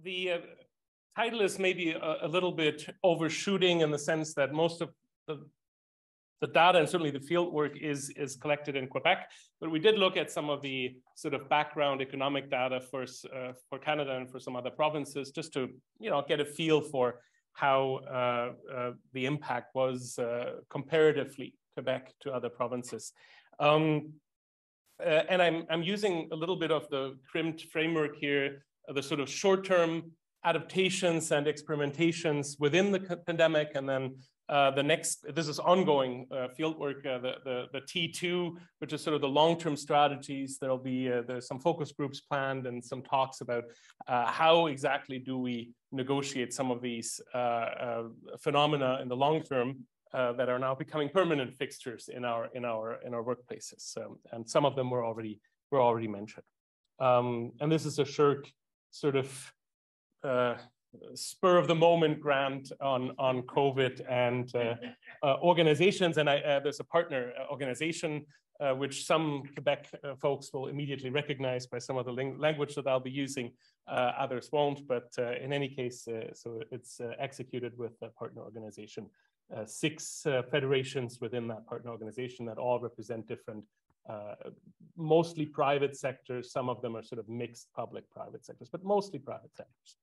the title is maybe a little bit overshooting in the sense that most of the data and certainly the field work is collected in Quebec, but we did look at some of the sort of background economic data for Canada and for some other provinces, just to get a feel for how the impact was comparatively Quebec to other provinces. And I'm using a little bit of the crimped framework here, the sort of short-term adaptations and experimentations within the pandemic, and then this is ongoing field work, the T2, which is sort of the long-term strategies. There's some focus groups planned and some talks about how exactly do we negotiate some of these phenomena in the long term that are now becoming permanent fixtures in our workplaces, and some of them were already mentioned. And this is a SSHRC sort of spur of the moment grant on COVID and organizations. And there's a partner organization, which some Quebec folks will immediately recognize by some of the language that I'll be using, others won't, but in any case, so it's executed with a partner organization, 6 federations within that partner organization that all represent different, mostly private sectors. Some of them are sort of mixed public-private sectors, but mostly private sectors.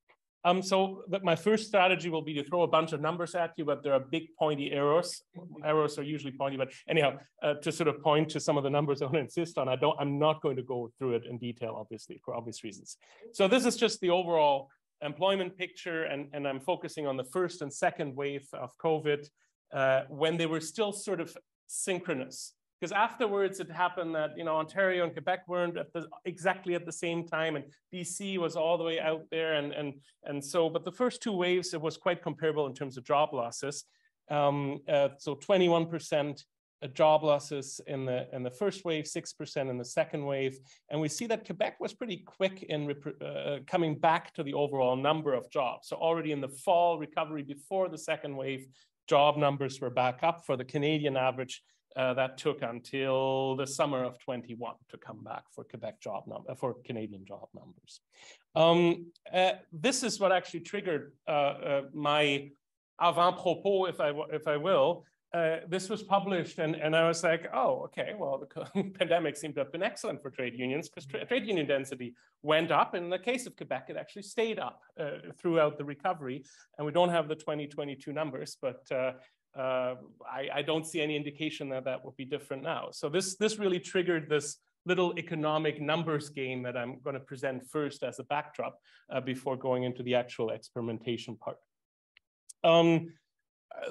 So my first strategy will be to throw a bunch of numbers at you, but there are big pointy arrows. Arrows are usually pointy, but anyhow, to sort of point to some of the numbers I want to insist on. I'm not going to go through it in detail, obviously, for obvious reasons. So this is just the overall employment picture, and I'm focusing on the first and second wave of COVID when they were still sort of synchronous. Because afterwards it happened that Ontario and Quebec weren't exactly at the same time, and BC was all the way out there, and so. But the first 2 waves, it was quite comparable in terms of job losses. So 21% job losses in the first wave, 6% in the second wave, and we see that Quebec was pretty quick in coming back to the overall number of jobs. So already in the fall recovery before the second wave, job numbers were back up. For the Canadian average, that took until the summer of 21 to come back for for Canadian job numbers. This is what actually triggered my avant-propos, if I will. This was published, and I was like, oh, okay, well, the pandemic seemed to have been excellent for trade unions, because trade union density went up. In the case of Quebec, it actually stayed up throughout the recovery, and we don't have the 2022 numbers, but I don't see any indication that that will be different now. So this really triggered this little economic numbers game that I'm going to present first as a backdrop before going into the actual experimentation part.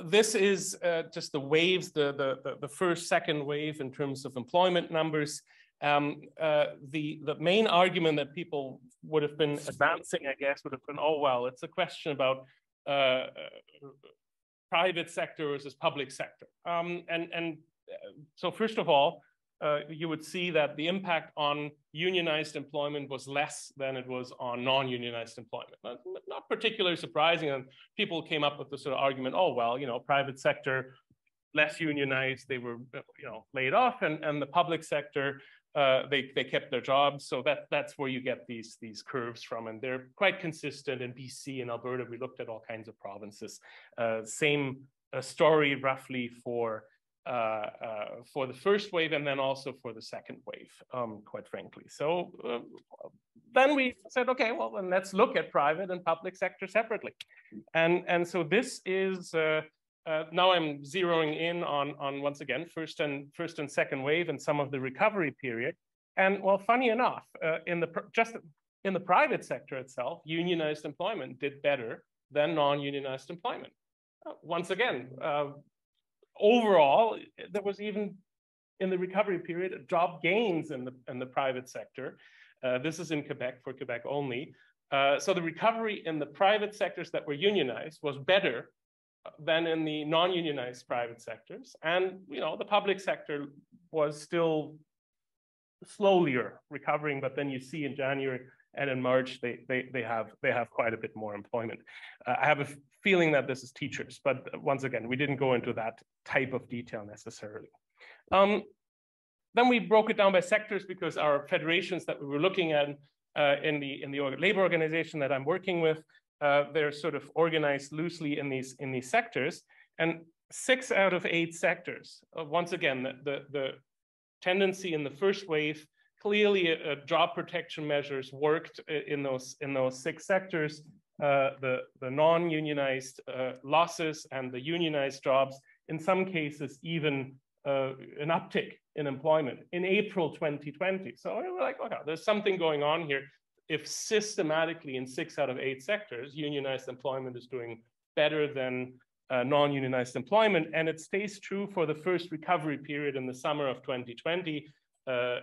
This is just the waves, the first, second wave in terms of employment numbers. The main argument that people would have been advancing, I guess, would have been, oh, well, it's a question about private sector versus public sector. So first of all, you would see that the impact on unionized employment was less than it was on non-unionized employment. Not particularly surprising, and people came up with the sort of argument, oh, well, private sector, less unionized, they were laid off, and the public sector, they kept their jobs. So that's where you get these curves from, and they're quite consistent in BC and Alberta. We looked at all kinds of provinces. Same story roughly for the first wave, and then also for the second wave, quite frankly. So then we said, okay, well, then let's look at private and public sector separately. And so this is, now I'm zeroing in on once again, first and second wave and some of the recovery period. And well, funny enough, just in the private sector itself, unionized employment did better than non-unionized employment. Once again, overall, there was even in the recovery period job gains in the private sector. This is in Quebec, for Quebec only. So the recovery in the private sectors that were unionized was better than in the non-unionized private sectors. And the public sector was still slowlier recovering, but then you see in January and in March, they have quite a bit more employment. I have a feeling that this is teachers, but once again, we didn't go into that type of detail necessarily. Then we broke it down by sectors because our federations that we were looking at in the labor organization that I'm working with, they're sort of organized loosely in these sectors, and 6 out of 8 sectors. Once again, the tendency in the first wave, clearly job protection measures worked in those 6 sectors. The non-unionized losses and the unionized jobs, in some cases, even an uptick in employment in April 2020. So we're like, okay, there's something going on here. If systematically in 6 out of 8 sectors, unionized employment is doing better than non-unionized employment, and it stays true for the first recovery period in the summer of 2020,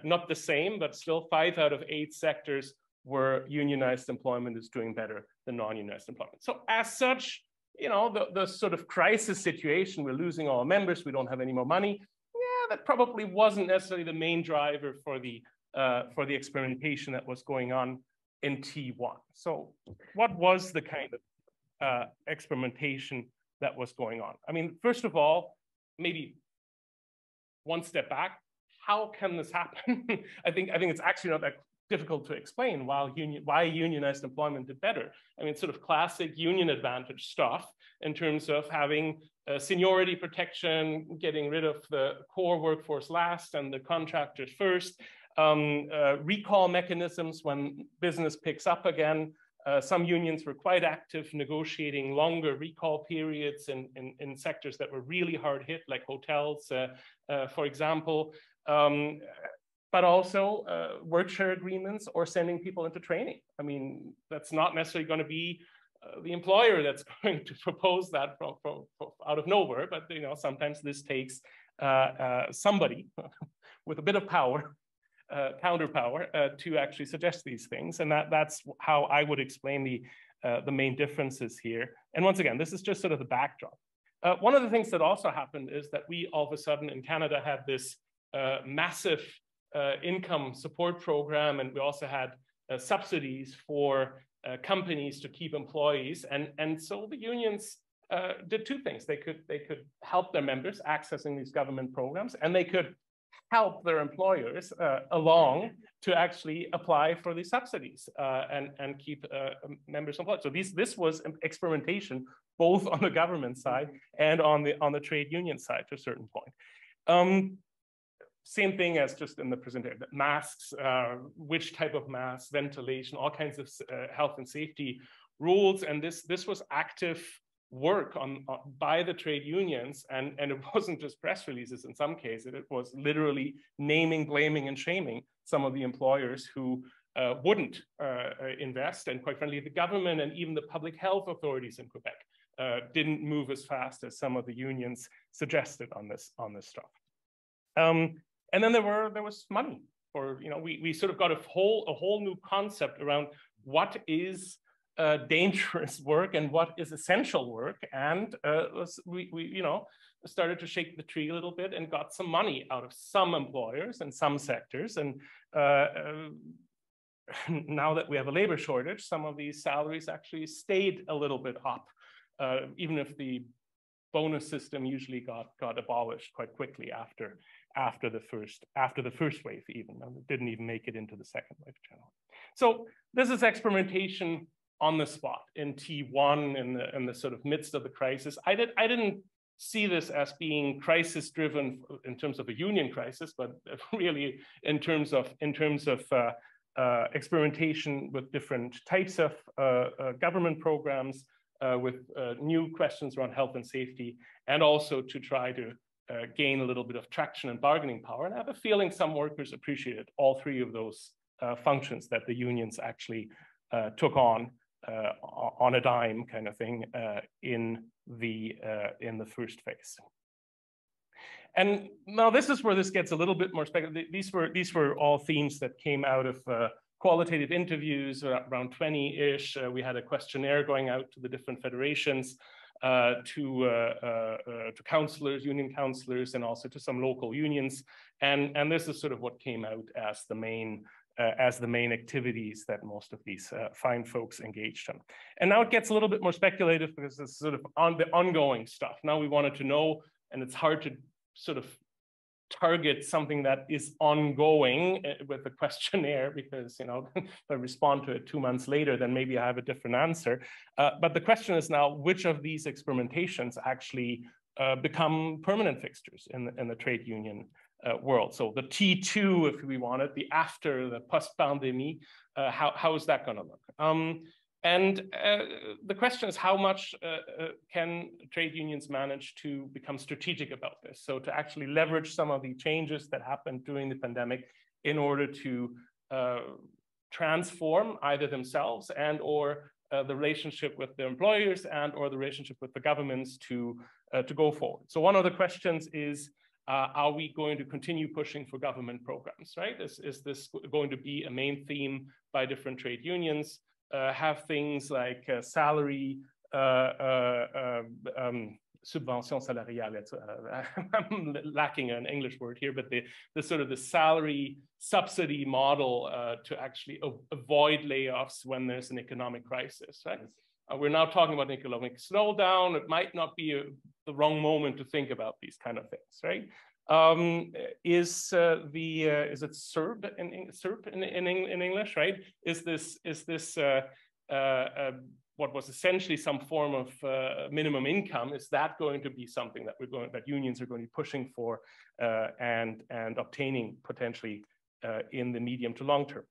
not the same, but still 5 out of 8 sectors where unionized employment is doing better than non-unionized employment. So as such, you know, the sort of crisis situation, we're losing our members, we don't have any more money. Yeah, that probably wasn't necessarily the main driver for the experimentation that was going on in T1. So what was the kind of experimentation that was going on? I mean, first of all, maybe one step back, how can this happen? I think it's actually not that difficult to explain why unionized employment did better. I mean, it's sort of classic union advantage stuff in terms of having seniority protection, getting rid of the core workforce last and the contractors first, recall mechanisms when business picks up again. Some unions were quite active negotiating longer recall periods in sectors that were really hard hit, like hotels, for example. But also work share agreements or sending people into training. I mean, that's not necessarily going to be the employer that's going to propose that from out of nowhere, but you know, sometimes this takes somebody with a bit of power, counter power, to actually suggest these things, and that's how I would explain the main differences here. And once again, this is just sort of the backdrop. One of the things that also happened is that we all of a sudden in Canada had this massive income support program, and we also had subsidies for companies to keep employees, and so the unions did 2 things. They could help their members accessing these government programs, and they could help their employers along to actually apply for these subsidies and keep members employed. So this was experimentation both on the government side and on the trade union side to a certain point. Same thing as just in the presentation, masks, which type of mask, ventilation, all kinds of health and safety rules. And this was active work by the trade unions. And it wasn't just press releases in some cases, it was literally naming, blaming, and shaming some of the employers who wouldn't invest. And quite frankly, the government and even the public health authorities in Quebec didn't move as fast as some of the unions suggested on this stuff. And then there was money for, you know, we sort of got a whole new concept around what is dangerous work and what is essential work, and we you know, started to shake the tree a little bit and got some money out of some employers and some sectors. And now that we have a labor shortage, some of these salaries actually stayed a little bit up, even if the bonus system usually got abolished quite quickly after the first wave, even, and it didn't even make it into the second wave generally. So this is experimentation on the spot in T1 in the sort of midst of the crisis. I didn't see this as being crisis driven in terms of a union crisis, but really in terms of experimentation with different types of government programs, with new questions around health and safety, and also to try to gain a little bit of traction and bargaining power. And I have a feeling some workers appreciated all 3 of those functions that the unions actually took on a dime kind of thing in the first phase. And now this is where this gets a little bit more speculative. These were all themes that came out of qualitative interviews, around 20-ish. We had a questionnaire going out to the different federations, to counselors, union counselors, and also to some local unions. And this is sort of what came out as the main activities that most of these fine folks engaged in. And now it gets a little bit more speculative because it's sort of on the ongoing stuff. Now we wanted to know, and it's hard to sort of target something that is ongoing with the questionnaire, because, you know, if I respond to it 2 months later, then maybe I have a different answer. But the question is now, which of these experimentations actually become permanent fixtures in the trade union world? So the T2, if we want it, the after, the post-pandemic, how is that going to look? And the question is, how much can trade unions manage to become strategic about this? So to actually leverage some of the changes that happened during the pandemic in order to transform either themselves and or the relationship with their employers and or the relationship with the governments to go forward. So one of the questions is, are we going to continue pushing for government programs, right? Is this going to be a main theme by different trade unions? Have things like salary, subvention salariale, I'm lacking an English word here, but the sort of the salary subsidy model to actually avoid layoffs when there's an economic crisis, right? We're now talking about an economic slowdown. It might not be the wrong moment to think about these kind of things, right? Is it SERB in English, right? Is this what was essentially some form of minimum income? Is that going to be something that unions are going to be pushing for and obtaining potentially in the medium to long term?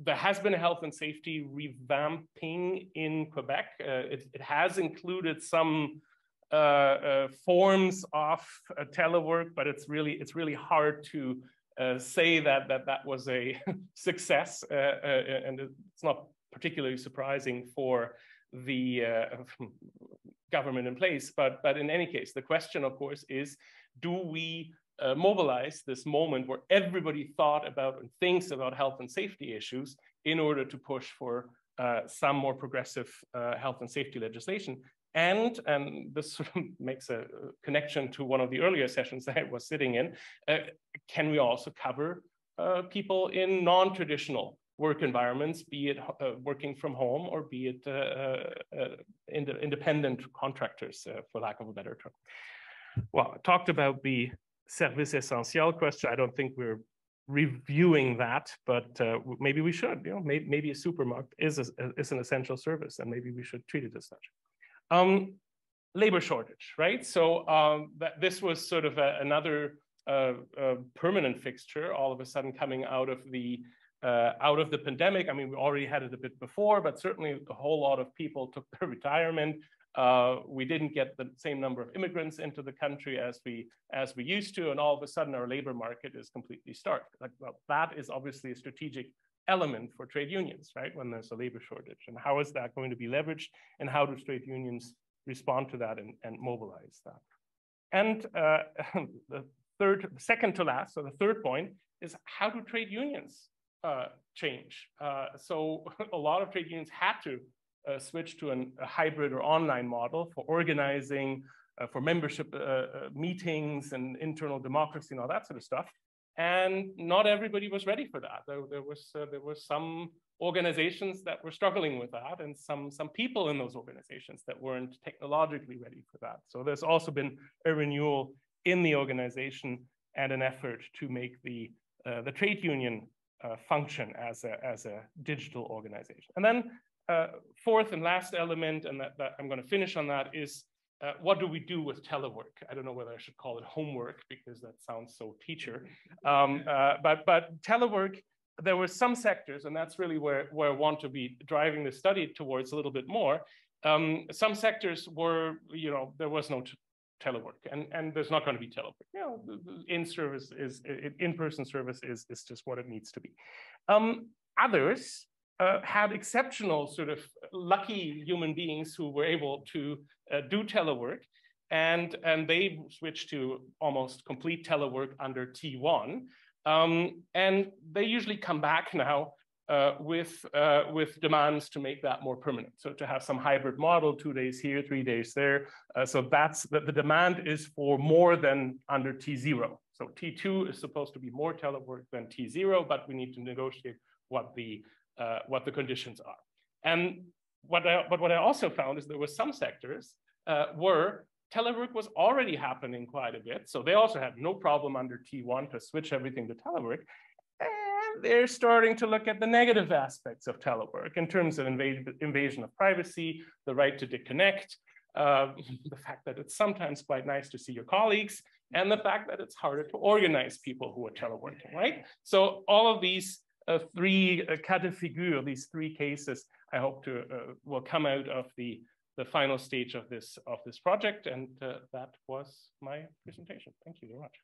There has been a health and safety revamping in Quebec. It has included some forms of telework, but it's really hard to say that was a success, and it's not particularly surprising for the government in place. But in any case, the question, of course, is: do we mobilize this moment where everybody thought about and thinks about health and safety issues in order to push for some more progressive health and safety legislation? And this sort of makes a connection to one of the earlier sessions that I was sitting in. Can we also cover people in non-traditional work environments, be it working from home or be it independent contractors, for lack of a better term? Well, I talked about the service essentiel question. I don't think we're reviewing that, but maybe we should. You know, maybe a supermarket is an essential service, and maybe we should treat it as such. Labor shortage, right? So this was sort of another permanent fixture, all of a sudden coming out of the pandemic. I mean, we already had it a bit before, but certainly a whole lot of people took their retirement. We didn't get the same number of immigrants into the country as we used to, and all of a sudden our labor market is completely starved. Like, well, that is obviously a strategic element for trade unions, right? When there's a labor shortage, and how is that going to be leveraged, and how do trade unions respond to that and mobilize that? And the second to last, so the third point is, how do trade unions change? So a lot of trade unions had to switch to a hybrid or online model for organizing, for membership meetings and internal democracy and all that sort of stuff. And not everybody was ready for that. There were some organizations that were struggling with that, and some people in those organizations that weren't technologically ready for that. So there's also been a renewal in the organization and an effort to make the trade union function as a digital organization. And then fourth and last element, and that I'm going to finish on that, is what do we do with telework? I don't know whether I should call it homework, because that sounds so teacher. But telework, there were some sectors, and that's really where I want to be driving the study towards a little bit more. Some sectors were, you know, there was no telework, and there's not going to be telework. You know, in-person service is just what it needs to be. Others had exceptional sort of lucky human beings who were able to do telework, and they switched to almost complete telework under T1. And they usually come back now with demands to make that more permanent. So to have some hybrid model, 2 days here, 3 days there. So that's the demand is for more than under T0. So T2 is supposed to be more telework than T0, but we need to negotiate what the conditions are. And what I also found is there were some sectors where telework was already happening quite a bit. So they also had no problem under T1 to switch everything to telework. And they're starting to look at the negative aspects of telework in terms of invasion of privacy, the right to disconnect, the fact that it's sometimes quite nice to see your colleagues, and the fact that it's harder to organize people who are teleworking, right? So all of these three cas de figure, these three cases, I hope to will come out of the final stage of this project. And that was my presentation. Thank you very much.